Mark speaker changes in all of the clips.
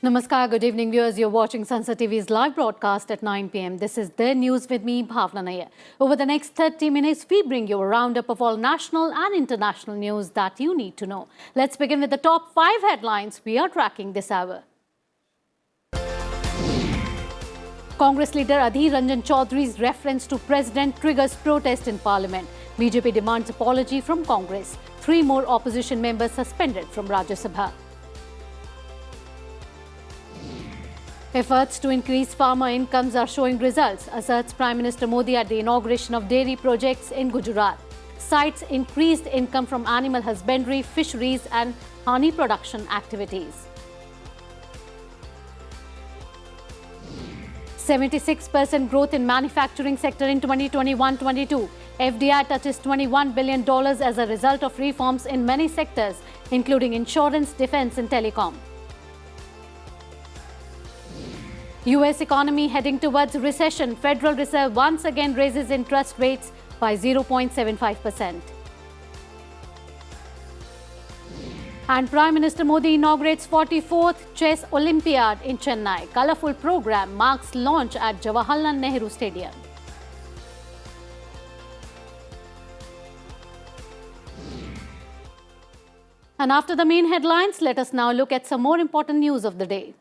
Speaker 1: Namaskar, good evening viewers. You're watching Sansad TV's live broadcast at 9 p.m. This is The News with me, Bhawna Nayar. Over the next 30 minutes, we bring you a roundup of all national and international news that you need to know. Let's begin with the top 5 headlines we are tracking this hour. Congress leader Adhir Ranjan Chowdhury's reference to President triggers protest in Parliament. BJP demands apology from Congress. 3 more opposition members suspended from Rajya Sabha. Efforts to increase farmer incomes are showing results, asserts Prime Minister Modi at the inauguration of dairy projects in Gujarat. Cites increased income from animal husbandry, fisheries and honey production activities. 76% growth in manufacturing sector in 2021-22. FDI touches $21 billion as a result of reforms in many sectors, including insurance, defense and telecom. US economy heading towards recession. Federal Reserve once again raises interest rates by 0.75%. And Prime Minister Modi inaugurates 44th Chess Olympiad in Chennai. Colourful program marks launch at Jawaharlal Nehru Stadium. And after the main headlines, let us now look at some more important news of the day.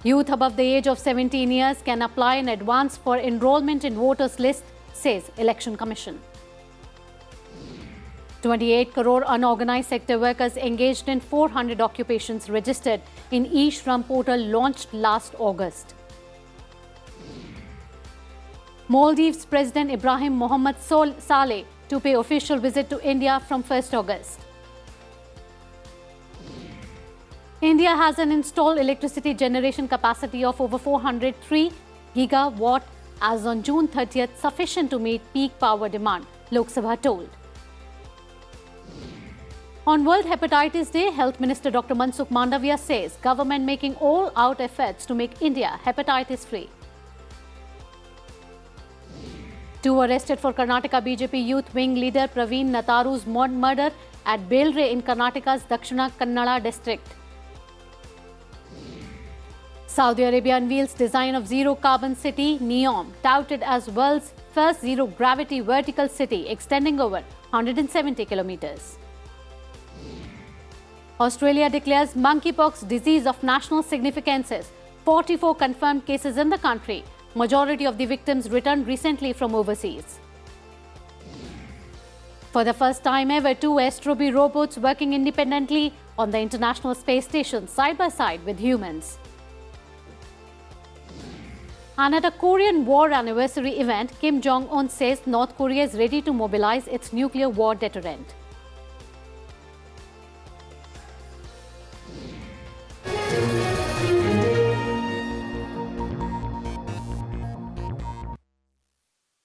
Speaker 1: Youth above the age of 17 years can apply in advance for enrollment in voters list, says Election Commission. 28 crore unorganized sector workers engaged in 400 occupations registered in e-Shram portal launched last August. Maldives President Ibrahim Mohammed Saleh to pay official visit to India from 1st August. India has an installed electricity generation capacity of over 403 gigawatt as on June 30th, sufficient to meet peak power demand, Lok Sabha told. On World Hepatitis Day, Health Minister Dr. Mansukh Mandavia says government making all-out efforts to make India hepatitis-free. 2 arrested for Karnataka BJP youth wing leader Praveen Nataru's murder at Belre in Karnataka's Dakshina Kannada district. Saudi Arabia unveils design of zero-carbon city, NEOM, touted as world's first zero-gravity vertical city, extending over 170 kilometers. Australia declares monkeypox disease of national significance. 44 confirmed cases in the country. Majority of the victims returned recently from overseas. For the first time ever, 2 Astrobi robots working independently on the International Space Station side by side with humans. And at a Korean War anniversary event, Kim Jong-un says North Korea is ready to mobilize its nuclear war deterrent.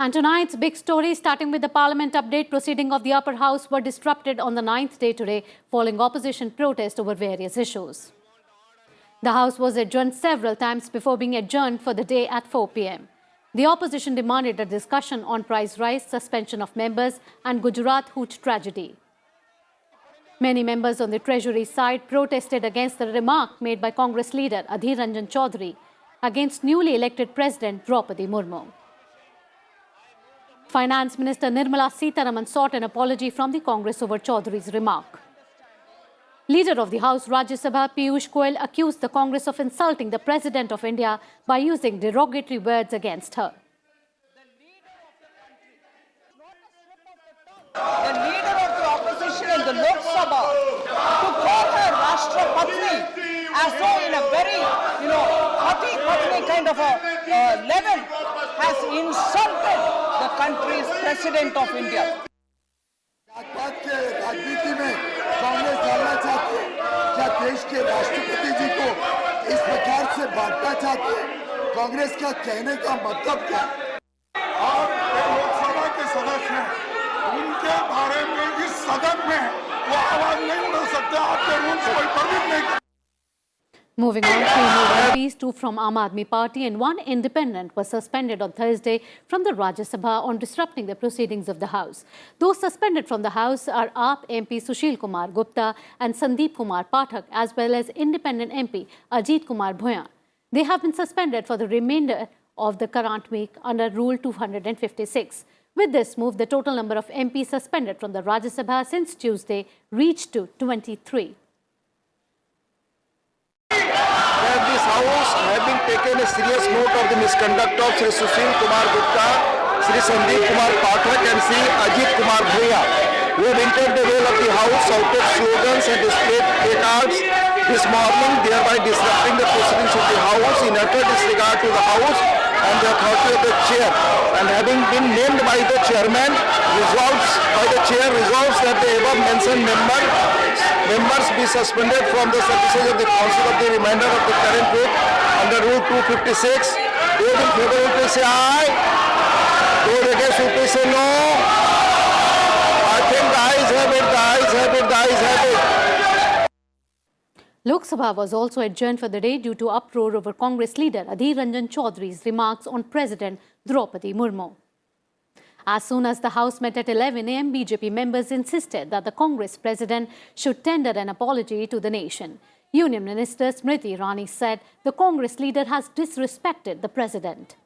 Speaker 1: And tonight's big story, starting with the Parliament update, proceedings of the Upper House were disrupted on the 9th day today following opposition protest over various issues. The House was adjourned several times before being adjourned for the day at 4 p.m. The opposition demanded a discussion on price rise, suspension of members and Gujarat Hooch tragedy. Many members on the Treasury side protested against the remark made by Congress leader Adhir Ranjan Chowdhury against newly elected President Draupadi Murmu. Finance Minister Nirmala Sitharaman sought an apology from the Congress over Chowdhury's remark. Leader of the House Rajya Sabha Piyush Goyal accused the Congress of insulting the President of India by using derogatory words against her.
Speaker 2: The leader of the opposition in the Lok Sabha to call her Rashtrapati as though in a very, Pati kind of a level has insulted the country's President of India.
Speaker 3: राजनीति में कांग्रेस डालना चाहती है क्या देश के राष्ट्रपति जी को इस प्रकार से बांटना चाहती है कांग्रेस का कहने का मतलब क्या और लोकसभा के सदस्य हैं उनके बारे में इस सदन में वो आवाज नहीं उठा सकते आपके रूल्स कोई परमिट नहीं।
Speaker 1: Moving on, 3 more MPs, 2 from Aam Aadmi Party and 1 independent, were suspended on Thursday from the Rajya Sabha on disrupting the proceedings of the House. Those suspended from the House are AAP MP Sushil Kumar Gupta and Sandeep Kumar Pathak, as well as independent MP Ajit Kumar Bhawna. They have been suspended for the remainder of the current week under Rule 256. With this move, the total number of MPs suspended from the Rajya Sabha since Tuesday reached to 23.
Speaker 4: That this House have been taken a serious note of the misconduct of Sri Sushil Kumar Gupta, Sri Sandeep Kumar Pathak and Sri Ajit Kumar Bhawna, who have entered the well of the House, shouted slogans and displayed placards this morning, thereby disrupting the proceedings of the House in utter disregard to the House and the authority of the Chair. And having been named by the Chairman, resolves that the above mentioned members be suspended from the services of the Council of the remainder of the current week under Rule 256. Those in favor will please say aye. Those against will please say no. I think the ayes have it, the ayes have it, the ayes have it.
Speaker 1: Lok Sabha was also adjourned for the day due to uproar over Congress leader Adhir Ranjan Chowdhury's remarks on President Draupadi Murmu. As soon as the House met at 11 a.m., BJP members insisted that the Congress president should tender an apology to the nation. Union Minister Smriti Irani said the Congress leader has disrespected the president.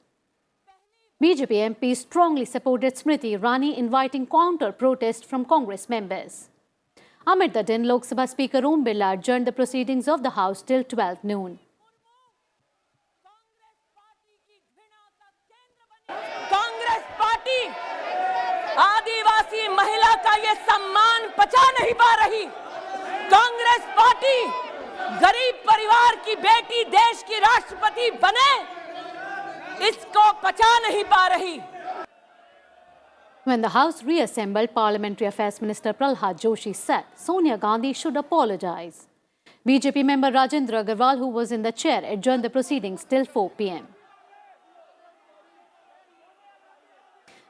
Speaker 1: BJP MPs strongly supported Smriti Irani, inviting counter-protest from Congress members. Amid the din, Lok Sabha Speaker Om Birla adjourned the proceedings of the House till 12 noon.
Speaker 2: Congress party आदिवासी महिला का ये सम्मान पचा नहीं पा रही। Congress party गरीब परिवार की बेटी देश की राष्ट्रपति बने, इसको पचा नहीं पा रही।
Speaker 1: When the House reassembled, Parliamentary Affairs Minister Prahlad Joshi said Sonia Gandhi should apologize. BJP member Rajendra Agarwal, who was in the chair, adjourned the proceedings till 4 p.m.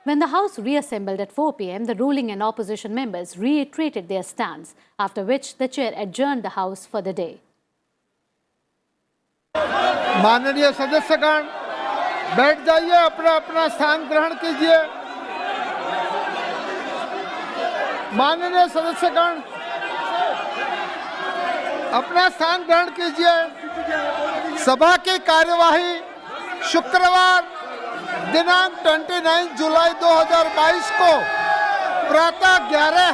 Speaker 1: When the House reassembled at 4 p.m., the ruling and opposition members reiterated their stance, after which the chair adjourned the House for the day.
Speaker 5: माननीय सदस्यगण, बैठ जाइए, अपना अपना स्थान ग्रहण कीजिए। माननीय सदस्यगण, अपना स्थान ग्रहण कीजिए। सभा की कार्यवाही शुक्रवार दिनांक 29 जुलाई 2022 को प्रातः 11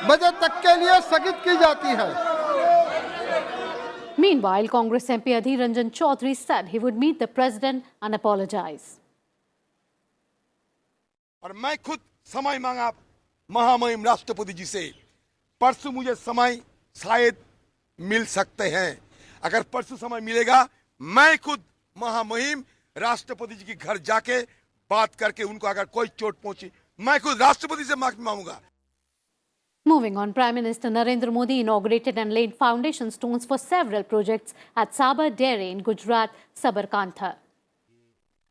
Speaker 5: बजे तक के लिए स्थगित की जाती है।
Speaker 1: Meanwhile, Congress MP Adhir Ranjan Chowdhury said he would meet the president and apologize.
Speaker 3: और मैं खुद समय मांगा महामहिम राष्ट्रपति जी से। परसों मुझे समय शायद मिल सकते हैं। अगर परसों समय मिलेगा, मैं खुद महामहिम राष्ट्रपति जी के घर जाके बात करके उनको अगर कोई चोट पहुंची, मैं खुद राष्ट्रपति से माफी मांगूंगा।
Speaker 1: Moving on, Prime Minister Narendra Modi inaugurated and laid foundation stones for several projects at Sabar dairy in Gujarat, Sabar.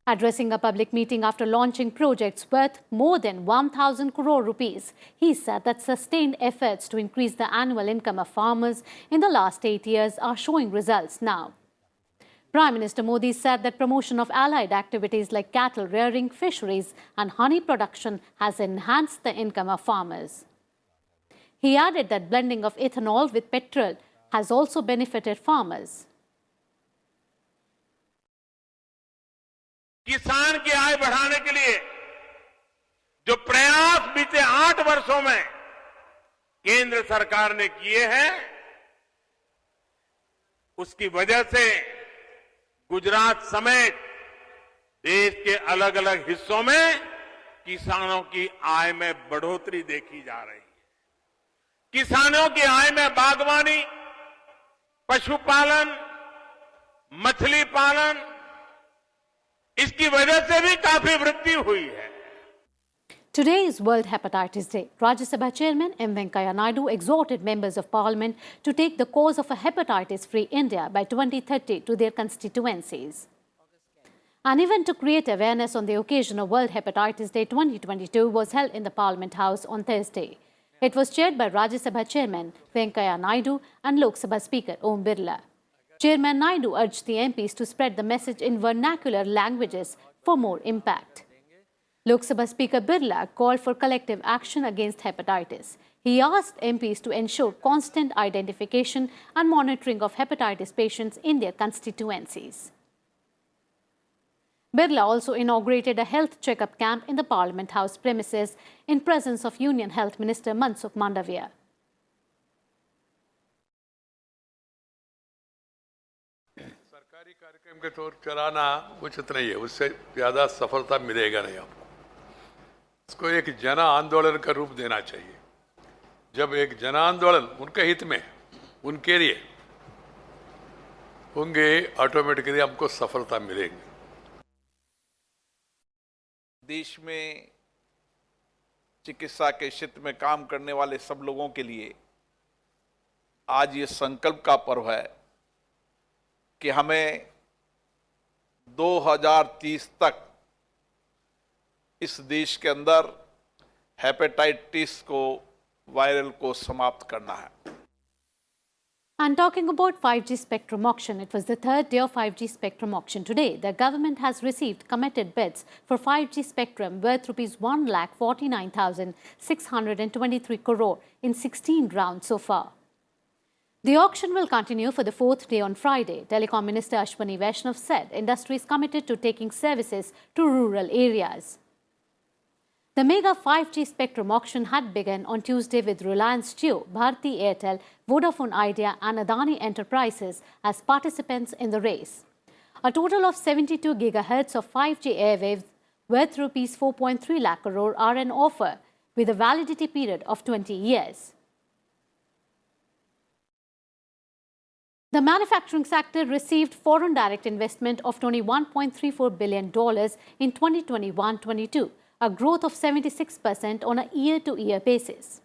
Speaker 1: Addressing a public meeting after launching projects worth more than 1,000 crore rupees, he said that sustained efforts to increase the annual income of farmers in the last 8 years are showing results now. Prime Minister Modi said that promotion of allied activities like cattle rearing, fisheries and honey production has enhanced the income of farmers. He added that blending of ethanol with petrol has also benefited farmers.
Speaker 6: किसान की आय बढ़ाने के लिए जो प्रयास बीते 8 वर्षों में केंद्र सरकार ने किए हैं, उसकी वजह से गुजरात समेत देश के अलग अलग हिस्सों में किसानों की आय में बढ़ोतरी देखी जा रही है। किसानों की आय में बागवानी, पशुपालन, मछली पालन, इसकी वजह से भी काफी वृद्धि हुई है।
Speaker 1: Today is World Hepatitis Day. Rajya Sabha Chairman M. Venkaiah Naidu exhorted members of Parliament to take the cause of a hepatitis-free India by 2030 to their constituencies. An event to create awareness on the occasion of World Hepatitis Day 2022 was held in the Parliament House on Thursday. It was chaired by Rajya Sabha Chairman Venkaiah Naidu and Lok Sabha Speaker Om Birla. Chairman Naidu urged the MPs to spread the message in vernacular languages for more impact. Lok Sabha Speaker Birla called for collective action against hepatitis. He asked MPs to ensure constant identification and monitoring of hepatitis patients in their constituencies. Birla also inaugurated a health checkup camp in the Parliament House premises in presence of Union Health Minister Mansukh Mandavia.
Speaker 7: सरकारी कार्यक्रम के तौर चलाना उचित नहीं है, उससे ज़्यादा सफलता मिलेगा नहीं आपको। इसको एक जन आंदोलन का रूप देना चाहिए। जब एक जन आंदोलन उनके हित में, उनके लिए होंगे, ऑटोमेटिकली हमको सफलता मिलेगी।
Speaker 8: देश में चिकित्सा के क्षेत्र में काम करने वाले सब लोगों के लिए आज ये संकल्प का पर्व है कि हमें 2030 तक इस देश के अंदर हेपेटाइटिस को, वायरल को समाप्त करना है।
Speaker 1: And talking about 5G spectrum auction, it was the third day of 5G spectrum auction today. The government has received committed bids for 5G spectrum worth Rs 1,49,623 crore in 16 rounds so far. The auction will continue for the fourth day on Friday. Telecom Minister Ashwini Vaishnav said industry is committed to taking services to rural areas. The mega 5G spectrum auction had begun on Tuesday with Reliance Jio, Bharti Airtel, Vodafone Idea and Adani Enterprises as participants in the race. A total of 72 GHz of 5G airwaves worth Rs 4.3 lakh crore are on offer with a validity period of 20 years. The manufacturing sector received foreign direct investment of $21.34 billion in 2021-22. A growth of 76% on a year-to-year basis.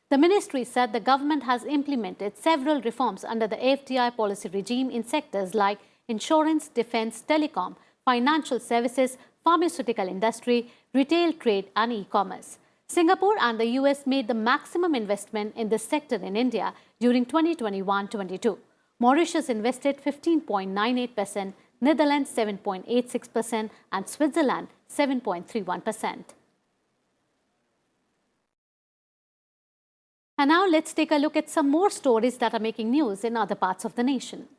Speaker 1: The ministry said the government has implemented several reforms under the FDI policy regime in sectors like insurance, defense, telecom, financial services, pharmaceutical industry, retail trade and e-commerce. Singapore and the US made the maximum investment in this sector in India during 2021-22. Mauritius invested 15.98%, Netherlands 7.86% and Switzerland 7.31%. And now let's take a look at some more stories that are making news in other parts of the nation.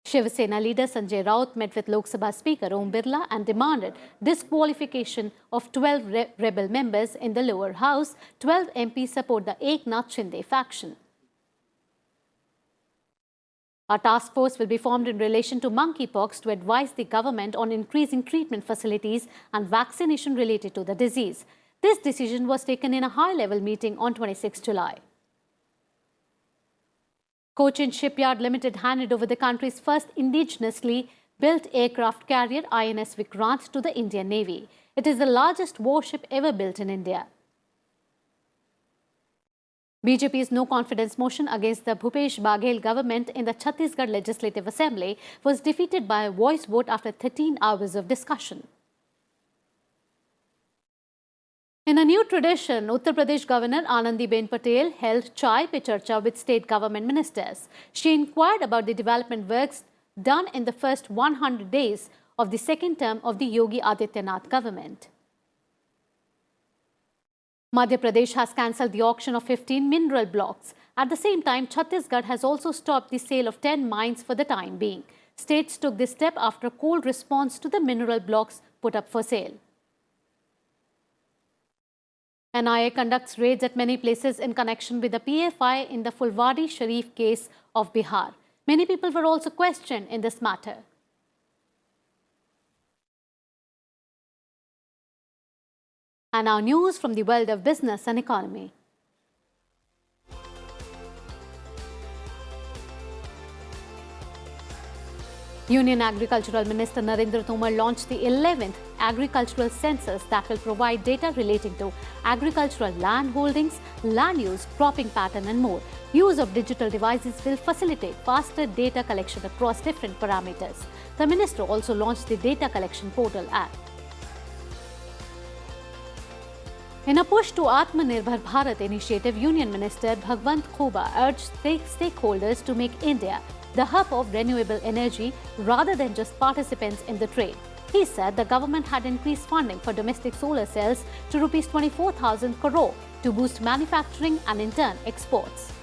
Speaker 1: Shiva Sena leader Sanjay Raut met with Lok Sabha Speaker Om Birla and demanded disqualification of 12 rebel members in the lower house. 12 MPs support the Eknath Shinde faction. A task force will be formed in relation to monkeypox to advise the government on increasing treatment facilities and vaccination related to the disease. This decision was taken in a high-level meeting on 26 July. Cochin Shipyard Limited handed over the country's first indigenously built aircraft carrier INS Vikrant to the Indian Navy. It is the largest warship ever built in India. BJP's no-confidence motion against the Bhupesh Baghel government in the Chhattisgarh Legislative Assembly was defeated by a voice vote after 13 hours of discussion. In a new tradition, Uttar Pradesh Governor Anandiben Patel held Chai Pe Charcha with state government ministers. She inquired about the development works done in the first 100 days of the second term of the Yogi Adityanath government. Madhya Pradesh has cancelled the auction of 15 mineral blocks. At the same time, Chhattisgarh has also stopped the sale of 10 mines for the time being. States took this step after a cold response to the mineral blocks put up for sale. NIA conducts raids at many places in connection with the PFI in the Fulwadi Sharif case of Bihar. Many people were also questioned in this matter. And now news from the world of business and economy. Union Agricultural Minister Narendra Tomar launched the 11th Agricultural Census that will provide data relating to agricultural land holdings, land use, cropping pattern and more. Use of digital devices will facilitate faster data collection across different parameters. The minister also launched the Data Collection Portal app. In a push to Atmanirbhar Bharat initiative, Union Minister Bhagwant Khouba urged stakeholders to make India the hub of renewable energy rather than just participants in the trade. He said the government had increased funding for domestic solar cells to Rs 24,000 crore to boost manufacturing and in turn exports.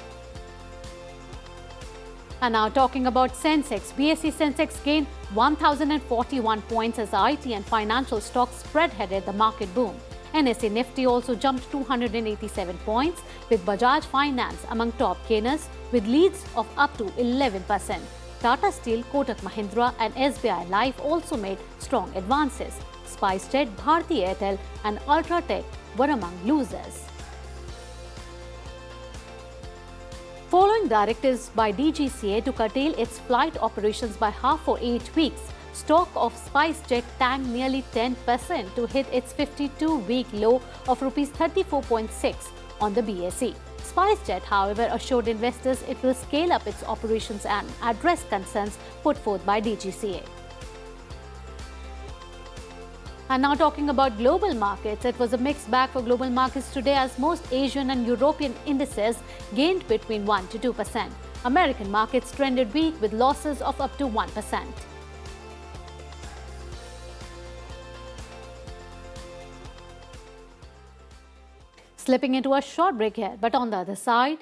Speaker 1: And now talking about Sensex, BSE Sensex gained 1,041 points as IT and financial stocks spread-headed the market boom. NSE Nifty also jumped 287 points, with Bajaj Finance among top gainers with leads of up to 11%. Tata Steel, Kotak Mahindra and SBI Life also made strong advances. SpiceJet, Bharti Airtel and Ultratech were among losers. Following directives by DGCA to curtail its flight operations by half for 8 weeks, stock of SpiceJet tanked nearly 10% to hit its 52-week low of Rs 34.6 on the BSE. SpiceJet, however, assured investors it will scale up its operations and address concerns put forth by DGCA. And now talking about global markets, it was a mixed bag for global markets today as most Asian and European indices gained between 1 to 2%. American markets trended weak with losses of up to 1%. Slipping into a short break here, but on the other side,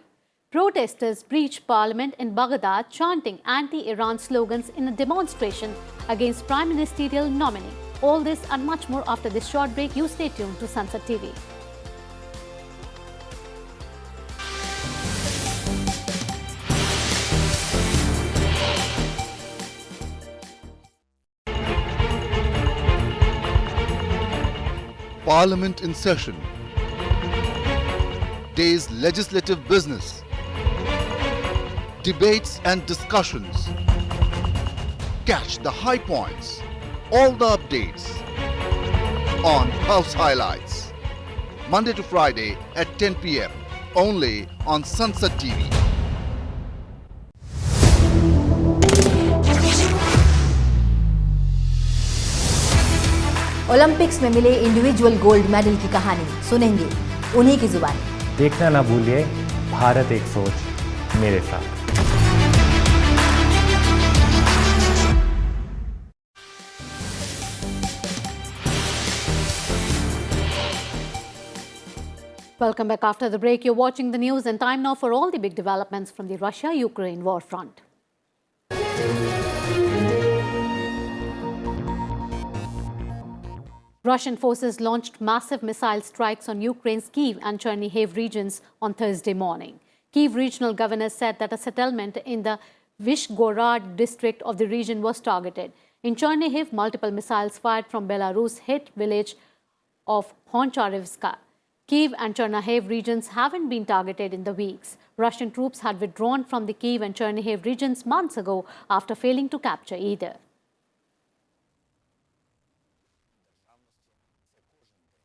Speaker 1: protesters breached parliament in Baghdad chanting anti-Iran slogans in a demonstration against Prime Ministerial nominee. All this and much more after this short break. You stay tuned to Sansad TV.
Speaker 9: Parliament in session. Day's legislative business. Debates and discussions. Catch the high points. All the updates on House Highlights. Monday to Friday at 10 p.m. only on Sansad TV.
Speaker 10: Olympics में मिले individual gold medal की कहानी सुनेंगे उन्हीं की जुबानी।
Speaker 11: देखना ना भूलिए भारत एक सोच मेरे साथ।
Speaker 1: Welcome back after the break. You're watching the news and time now for all the big developments from the Russia-Ukraine war front. Russian forces launched massive missile strikes on Ukraine's Kyiv and Chernihiv regions on Thursday morning. Kyiv regional governor said that a settlement in the Vyshgorod district of the region was targeted. In Chernihiv, multiple missiles fired from Belarus hit village of Honcharivska. Kyiv and Chernihiv regions haven't been targeted in the weeks. Russian troops had withdrawn from the Kyiv and Chernihiv regions months ago after failing to capture either.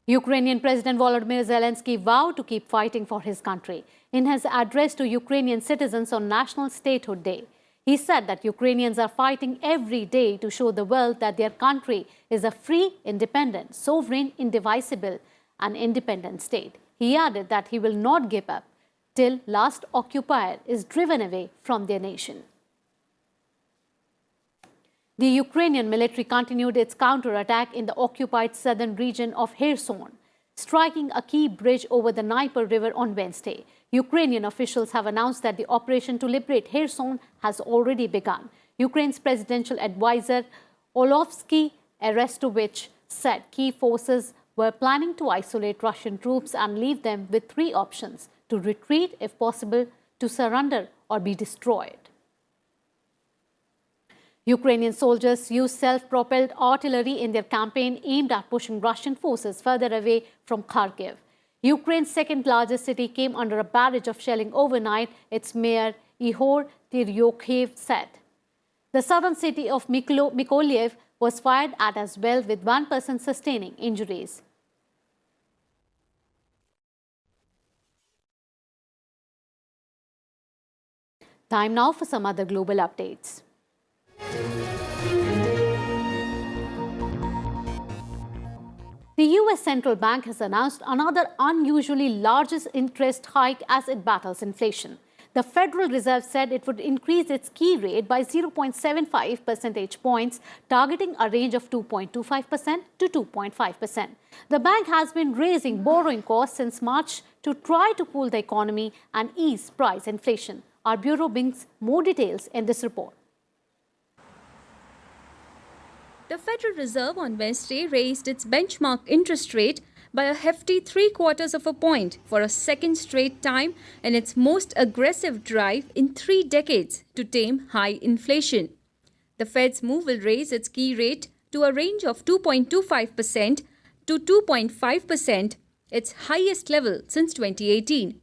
Speaker 1: Ukrainian President Volodymyr Zelensky vowed to keep fighting for his country. In his address to Ukrainian citizens on National Statehood Day, he said that Ukrainians are fighting every day to show the world that their country is a free, independent, sovereign, indivisible, and independent state. He added that he will not give up till last occupier is driven away from their nation. The Ukrainian military continued its counterattack in the occupied southern region of Kherson, striking a key bridge over the Dnieper River on Wednesday. Ukrainian officials have announced that the operation to liberate Kherson has already begun. Ukraine's presidential advisor Olovsky Arestovich said key forces were planning to isolate Russian troops and leave them with three options: to retreat if possible, to surrender, or be destroyed. Ukrainian soldiers used self-propelled artillery in their campaign aimed at pushing Russian forces further away from Kharkiv. Ukraine's second-largest city came under a barrage of shelling overnight, its mayor Ihor Tyryokhev said. The southern city of Mykolaiv was fired at as well, with one person sustaining injuries. Time now for some other global updates. The US Central Bank has announced another unusually largest interest hike as it battles inflation. The Federal Reserve said it would increase its key rate by 0.75 percentage points, targeting a range of 2.25% to 2.5%. The bank has been raising borrowing costs since March to try to cool the economy and ease price inflation. Our bureau brings more details in this report.
Speaker 12: The Federal Reserve on Wednesday raised its benchmark interest rate by a hefty 0.75 of a point for a second straight time in its most aggressive drive in 3 decades to tame high inflation. The Fed's move will raise its key rate to a range of 2.25% to 2.5%, its highest level since 2018.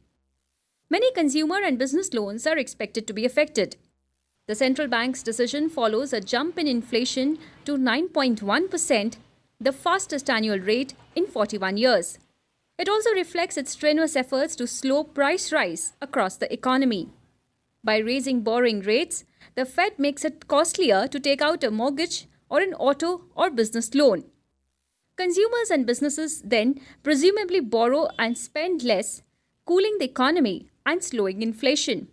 Speaker 12: Many consumer and business loans are expected to be affected. The central bank's decision follows a jump in inflation to 9.1%, the fastest annual rate in 41 years. It also reflects its strenuous efforts to slow price rise across the economy. By raising borrowing rates, the Fed makes it costlier to take out a mortgage or an auto or business loan. Consumers and businesses then presumably borrow and spend less, cooling the economy and slowing inflation.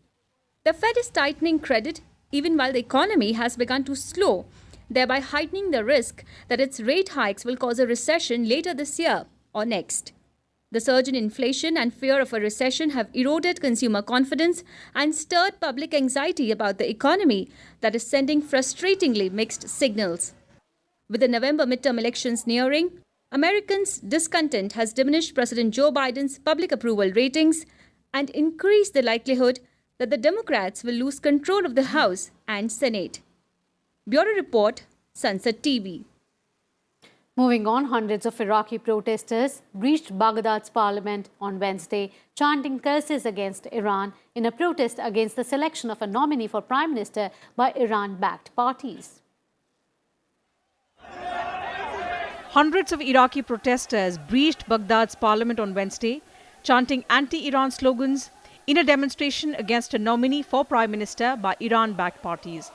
Speaker 12: The Fed is tightening credit even while the economy has begun to slow, thereby heightening the risk that its rate hikes will cause a recession later this year or next. The surge in inflation and fear of a recession have eroded consumer confidence and stirred public anxiety about the economy that is sending frustratingly mixed signals. With the November midterm elections nearing, Americans' discontent has diminished President Joe Biden's public approval ratings and increased the likelihood that the Democrats will lose control of the House and Senate. Bureau Report, Sansad TV.
Speaker 1: Moving on, hundreds of Iraqi protesters breached Baghdad's parliament on Wednesday, chanting curses against Iran in a protest against the selection of a nominee for prime minister by Iran-backed parties.
Speaker 13: Hundreds of Iraqi protesters breached Baghdad's parliament on Wednesday, chanting anti-Iran slogans in a demonstration against a nominee for prime minister by Iran-backed parties.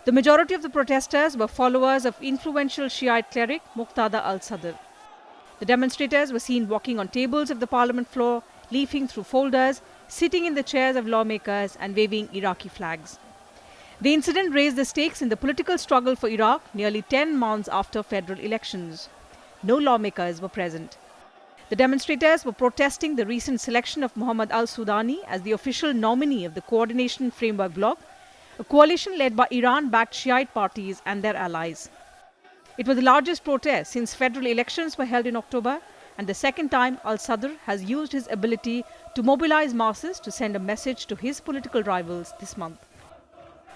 Speaker 13: The majority of the protesters were followers of influential Shiite cleric Muqtada al-Sadr. The demonstrators were seen walking on tables of the parliament floor, leafing through folders, sitting in the chairs of lawmakers and waving Iraqi flags. The incident raised the stakes in the political struggle for Iraq nearly 10 months after federal elections. No lawmakers were present. The demonstrators were protesting the recent selection of Mohammad al-Sudani as the official nominee of the Coordination Framework Bloc, a coalition led by Iran-backed Shiite parties and their allies. It was the largest protest since federal elections were held in October, and the second time al-Sadr has used his ability to mobilize masses to send a message to his political rivals this month.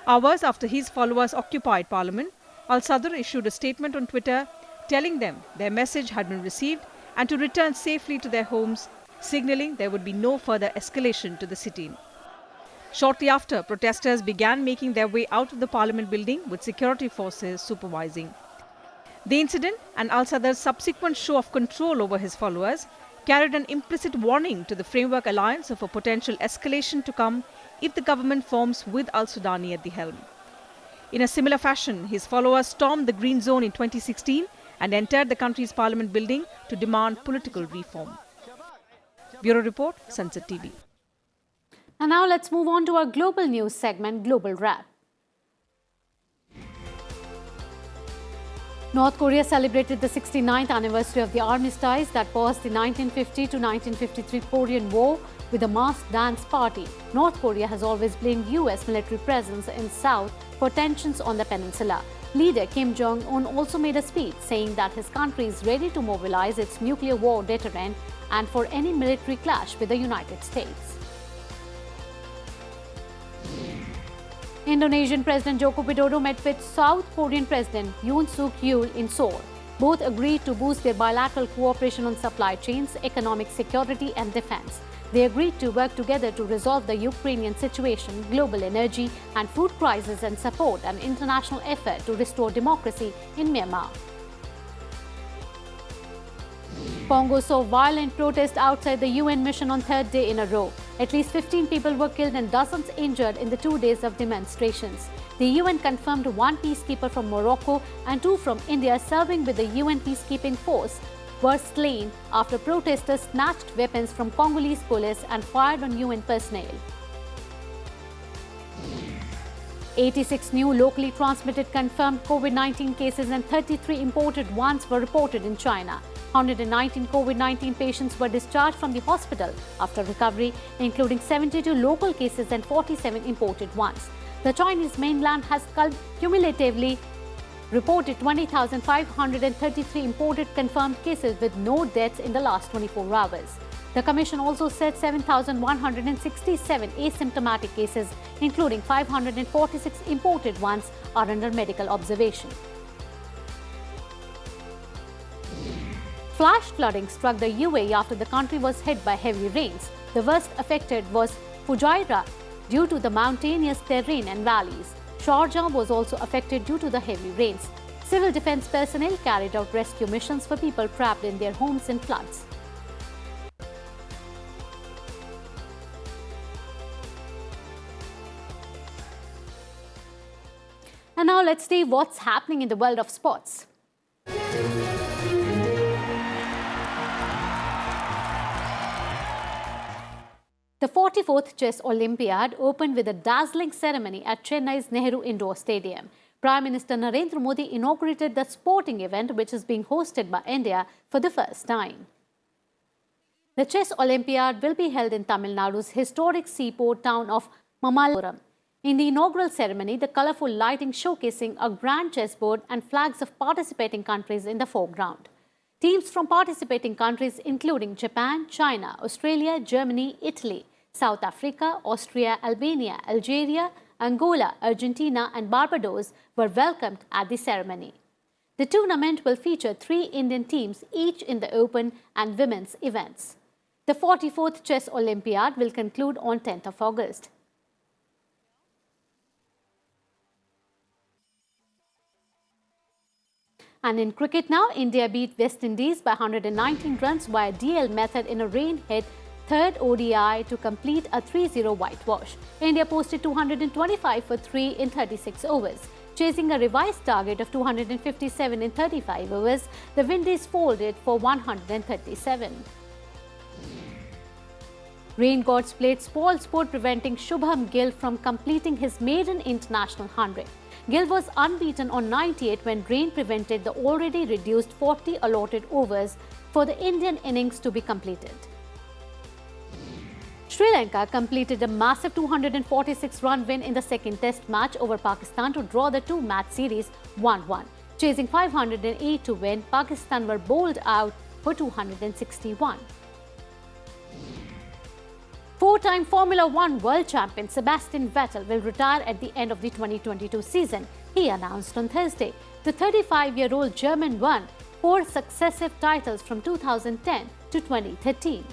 Speaker 13: Hours after his followers occupied parliament, al-Sadr issued a statement on Twitter telling them their message had been received and to return safely to their homes, signaling there would be no further escalation to the city. Shortly after, protesters began making their way out of the parliament building with security forces supervising. The incident and al-Sadr's subsequent show of control over his followers carried an implicit warning to the Framework Alliance of a potential escalation to come if the government forms with al-Sudani at the helm. In a similar fashion, his followers stormed the Green Zone in 2016 and entered the country's parliament building to demand political reform. Bureau Report, Sansad TV.
Speaker 1: And now let's move on to our global news segment, Global Wrap. North Korea celebrated the 69th anniversary of the armistice that paused the 1950 to 1953 Korean War with a masked dance party. North Korea has always blamed US military presence in South for tensions on the peninsula. Leader Kim Jong-un also made a speech saying that his country is ready to mobilize its nuclear war deterrent and for any military clash with the United States. Indonesian President Joko Widodo met with South Korean President Yoon Suk-yeol in Seoul. Both agreed to boost their bilateral cooperation on supply chains, economic security and defense. They agreed to work together to resolve the Ukrainian situation, global energy and food crisis and support an international effort to restore democracy in Myanmar. Congo saw violent protests outside the UN mission on third day in a row. At least 15 people were killed and dozens injured in the 2 days of demonstrations. The UN confirmed 1 peacekeeper from Morocco and 2 from India serving with the UN peacekeeping force were slain after protesters snatched weapons from Congolese police and fired on UN personnel. 86 new locally transmitted confirmed COVID-19 cases and 33 imported ones were reported in China. 119 COVID-19 patients were discharged from the hospital after recovery, including 72 local cases and 47 imported ones. The Chinese mainland has cumulatively reported 20,533 imported confirmed cases with no deaths in the last 24 hours. The Commission also said 7,167 asymptomatic cases, including 546 imported ones, are under medical observation. Flash flooding struck the UAE after the country was hit by heavy rains. The worst affected was Fujairah due to the mountainous terrain and valleys. Sharjah was also affected due to the heavy rains. Civil defense personnel carried out rescue missions for people trapped in their homes in floods. And now let's see what's happening in the world of sports. The 44th Chess Olympiad opened with a dazzling ceremony at Chennai's Nehru Indoor Stadium. Prime Minister Narendra Modi inaugurated the sporting event, which is being hosted by India for the first time. The Chess Olympiad will be held in Tamil Nadu's historic seaport town of Mamallapuram. In the inaugural ceremony, the colorful lighting showcasing a grand chessboard and flags of participating countries in the foreground. Teams from participating countries including Japan, China, Australia, Germany, Italy, South Africa, Austria, Albania, Algeria, Angola, Argentina and Barbados were welcomed at the ceremony. The tournament will feature 3 Indian teams each in the open and women's events. The 44th Chess Olympiad will conclude on 10th of August. And in cricket now, India beat West Indies by 119 runs via DL method in a rain-hit third ODI to complete a 3-0 whitewash. India posted 225 for 3 in 36 overs. Chasing a revised target of 257 in 35 overs, the Windies folded for 137. Rain gods played spoil sport, preventing Shubham Gill from completing his maiden international 100. Gill was unbeaten on 98 when rain prevented the already reduced 40 allotted overs for the Indian innings to be completed. Sri Lanka completed a massive 246-run win in the second test match over Pakistan to draw the 2-match series 1-1. Chasing 508 to win, Pakistan were bowled out for 261. 4-time Formula One world champion Sebastian Vettel will retire at the end of the 2022 season, he announced on Thursday. The 35-year-old German won 4 successive titles from 2010 to 2013.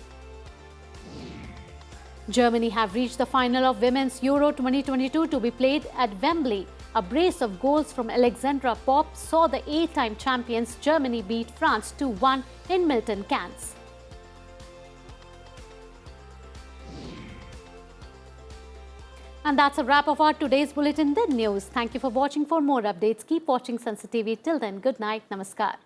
Speaker 1: Germany have reached the final of Women's Euro 2022 to be played at Wembley. A brace of goals from Alexandra Popp saw the 8-time champions Germany beat France 2-1 in Milton Keynes. And that's a wrap of our today's Bulletin Then News. Thank you for watching. For more updates, keep watching Sansad TV. Till then, good night. Namaskar.